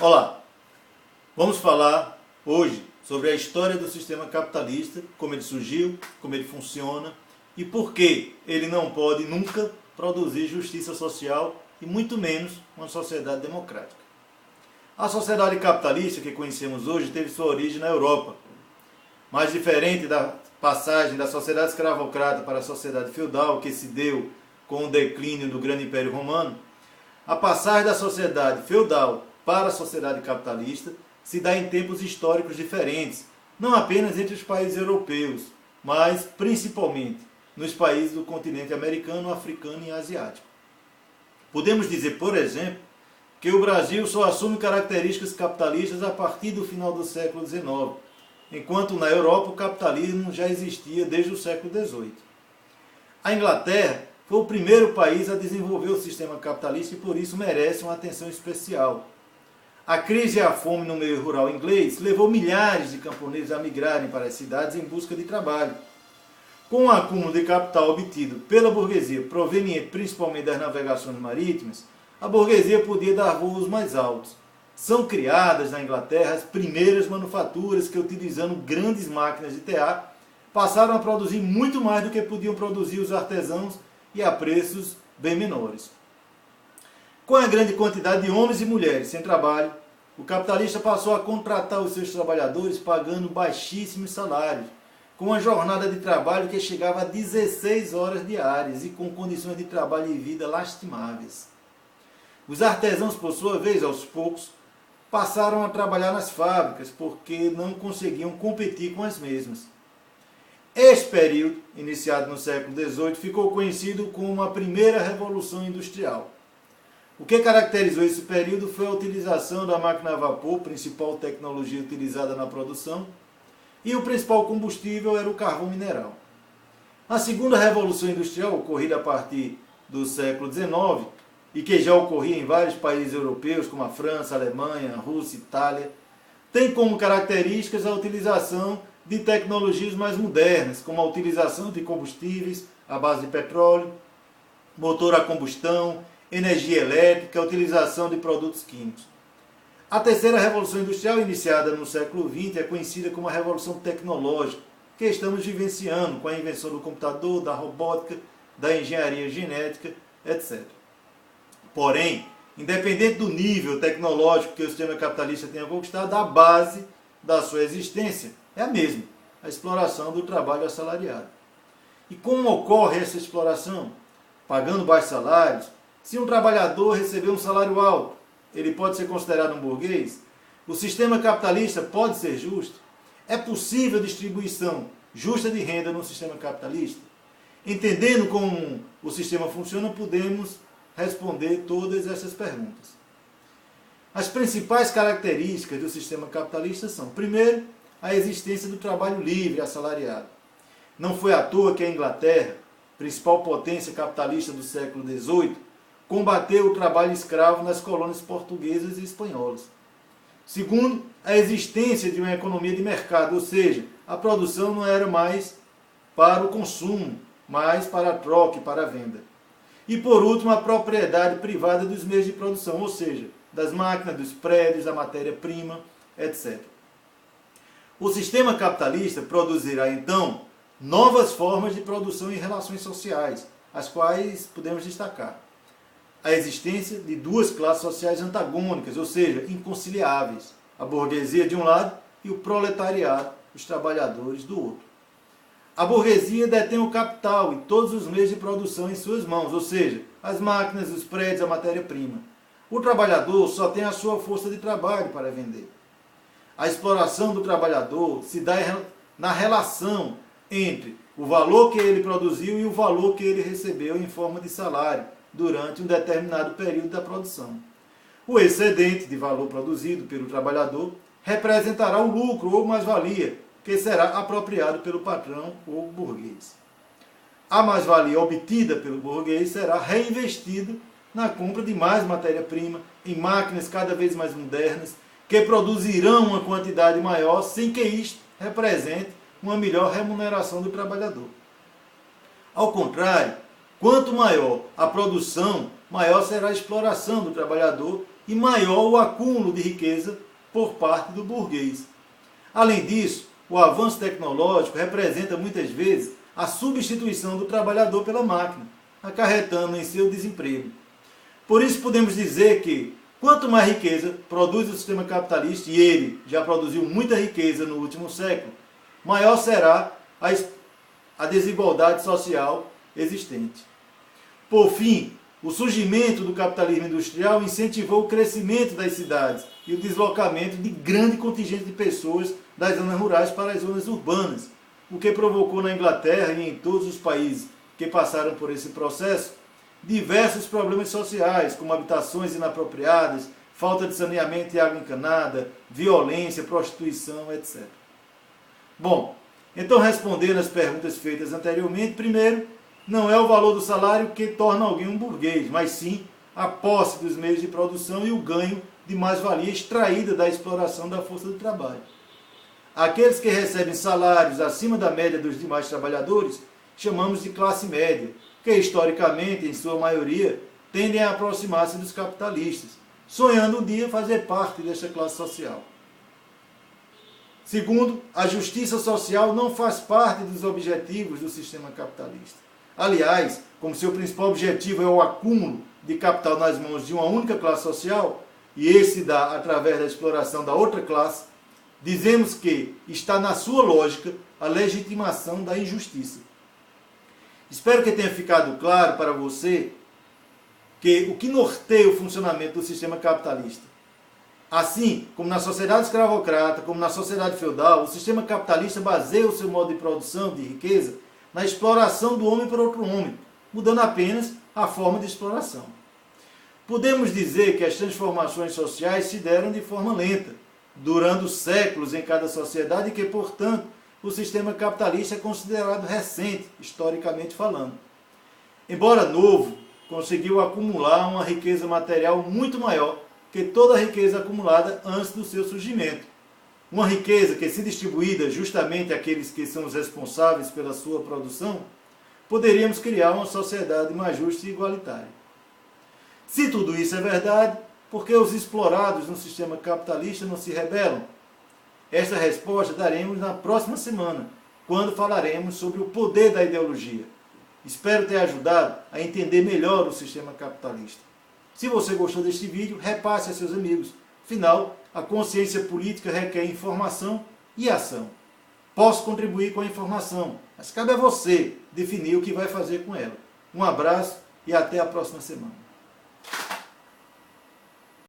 Olá, vamos falar hoje sobre a história do sistema capitalista, como ele surgiu, como ele funciona e por que ele não pode nunca produzir justiça social e muito menos uma sociedade democrática. A sociedade capitalista que conhecemos hoje teve sua origem na Europa, mas diferente da passagem da sociedade escravocrata para a sociedade feudal que se deu com o declínio do grande Império Romano, a passagem da sociedade feudal para a sociedade capitalista se dá em tempos históricos diferentes, não apenas entre os países europeus, mas principalmente nos países do continente americano, africano e asiático. Podemos dizer, por exemplo, que o Brasil só assume características capitalistas a partir do final do século XIX, enquanto na Europa o capitalismo já existia desde o século XVIII. A Inglaterra foi o primeiro país a desenvolver o sistema capitalista e por isso merece uma atenção especial. A crise e a fome no meio rural inglês levou milhares de camponeses a migrarem para as cidades em busca de trabalho. Com o acúmulo de capital obtido pela burguesia, proveniente principalmente das navegações marítimas, a burguesia podia dar voos mais altos. São criadas na Inglaterra as primeiras manufaturas que, utilizando grandes máquinas de tear, passaram a produzir muito mais do que podiam produzir os artesãos e a preços bem menores. Com a grande quantidade de homens e mulheres sem trabalho, o capitalista passou a contratar os seus trabalhadores pagando baixíssimos salários, com uma jornada de trabalho que chegava a 16 horas diárias e com condições de trabalho e vida lastimáveis. Os artesãos, por sua vez, aos poucos, passaram a trabalhar nas fábricas porque não conseguiam competir com as mesmas. Este período, iniciado no século XVIII, ficou conhecido como a primeira Revolução Industrial. O que caracterizou esse período foi a utilização da máquina a vapor, principal tecnologia utilizada na produção, e o principal combustível era o carvão mineral. A segunda Revolução Industrial, ocorrida a partir do século XIX, e que já ocorria em vários países europeus, como a França, a Alemanha, a Rússia, a Itália, tem como características a utilização de tecnologias mais modernas, como a utilização de combustíveis à base de petróleo, motor a combustão, energia elétrica, a utilização de produtos químicos. A terceira Revolução Industrial, iniciada no século XX, é conhecida como a Revolução Tecnológica, que estamos vivenciando com a invenção do computador, da robótica, da engenharia genética, etc. Porém, independente do nível tecnológico que o sistema capitalista tenha conquistado, a base da sua existência é a mesma, a exploração do trabalho assalariado. E como ocorre essa exploração? Pagando baixos salários. Se um trabalhador receber um salário alto, ele pode ser considerado um burguês? O sistema capitalista pode ser justo? É possível distribuição justa de renda no sistema capitalista? Entendendo como o sistema funciona, podemos responder todas essas perguntas. As principais características do sistema capitalista são, primeiro, a existência do trabalho livre assalariado. Não foi à toa que a Inglaterra, principal potência capitalista do século XVIII, combateu o trabalho escravo nas colônias portuguesas e espanholas. Segundo, a existência de uma economia de mercado, ou seja, a produção não era mais para o consumo, mas para a troca e para a venda. E por último, a propriedade privada dos meios de produção, ou seja, das máquinas, dos prédios, da matéria-prima, etc. O sistema capitalista produzirá então novas formas de produção e relações sociais, as quais podemos destacar a existência de duas classes sociais antagônicas, ou seja, inconciliáveis, a burguesia de um lado e o proletariado, os trabalhadores, do outro. A burguesia detém o capital e todos os meios de produção em suas mãos, ou seja, as máquinas, os prédios, a matéria-prima. O trabalhador só tem a sua força de trabalho para vender. A exploração do trabalhador se dá na relação entre o valor que ele produziu e o valor que ele recebeu em forma de salário durante um determinado período da produção. O excedente de valor produzido pelo trabalhador representará o lucro ou mais-valia, que será apropriado pelo patrão ou burguês. A mais-valia obtida pelo burguês será reinvestida na compra de mais matéria-prima, em máquinas cada vez mais modernas, que produzirão uma quantidade maior, sem que isto represente uma melhor remuneração do trabalhador. Ao contrário, quanto maior a produção, maior será a exploração do trabalhador e maior o acúmulo de riqueza por parte do burguês. Além disso, o avanço tecnológico representa muitas vezes a substituição do trabalhador pela máquina, acarretando em seu desemprego. Por isso podemos dizer que, quanto mais riqueza produz o sistema capitalista, e ele já produziu muita riqueza no último século, maior será a desigualdade social existente. Por fim, o surgimento do capitalismo industrial incentivou o crescimento das cidades e o deslocamento de grande contingente de pessoas das zonas rurais para as zonas urbanas, o que provocou na Inglaterra e em todos os países que passaram por esse processo diversos problemas sociais, como habitações inapropriadas, falta de saneamento e água encanada, violência, prostituição, etc. Bom, então respondendo às perguntas feitas anteriormente, primeiro, não é o valor do salário que torna alguém um burguês, mas sim a posse dos meios de produção e o ganho de mais-valia extraída da exploração da força do trabalho. Aqueles que recebem salários acima da média dos demais trabalhadores, chamamos de classe média, que historicamente, em sua maioria, tendem a aproximar-se dos capitalistas, sonhando um dia fazer parte desta classe social. Segundo, a justiça social não faz parte dos objetivos do sistema capitalista. Aliás, como seu principal objetivo é o acúmulo de capital nas mãos de uma única classe social, e esse dá através da exploração da outra classe, dizemos que está na sua lógica a legitimação da injustiça. Espero que tenha ficado claro para você que o que norteia o funcionamento do sistema capitalista. Assim como na sociedade escravocrata, como na sociedade feudal, o sistema capitalista baseia o seu modo de produção de riqueza na exploração do homem por outro homem, mudando apenas a forma de exploração. Podemos dizer que as transformações sociais se deram de forma lenta, durando séculos em cada sociedade e que, portanto, o sistema capitalista é considerado recente, historicamente falando. Embora novo, conseguiu acumular uma riqueza material muito maior que toda a riqueza acumulada antes do seu surgimento. Uma riqueza que, se distribuída justamente àqueles que são os responsáveis pela sua produção, poderíamos criar uma sociedade mais justa e igualitária. Se tudo isso é verdade, por que os explorados no sistema capitalista não se rebelam? Esta resposta daremos na próxima semana, quando falaremos sobre o poder da ideologia. Espero ter ajudado a entender melhor o sistema capitalista. Se você gostou deste vídeo, repasse a seus amigos. Afinal, a consciência política requer informação e ação. Posso contribuir com a informação, mas cabe a você definir o que vai fazer com ela. Um abraço e até a próxima semana.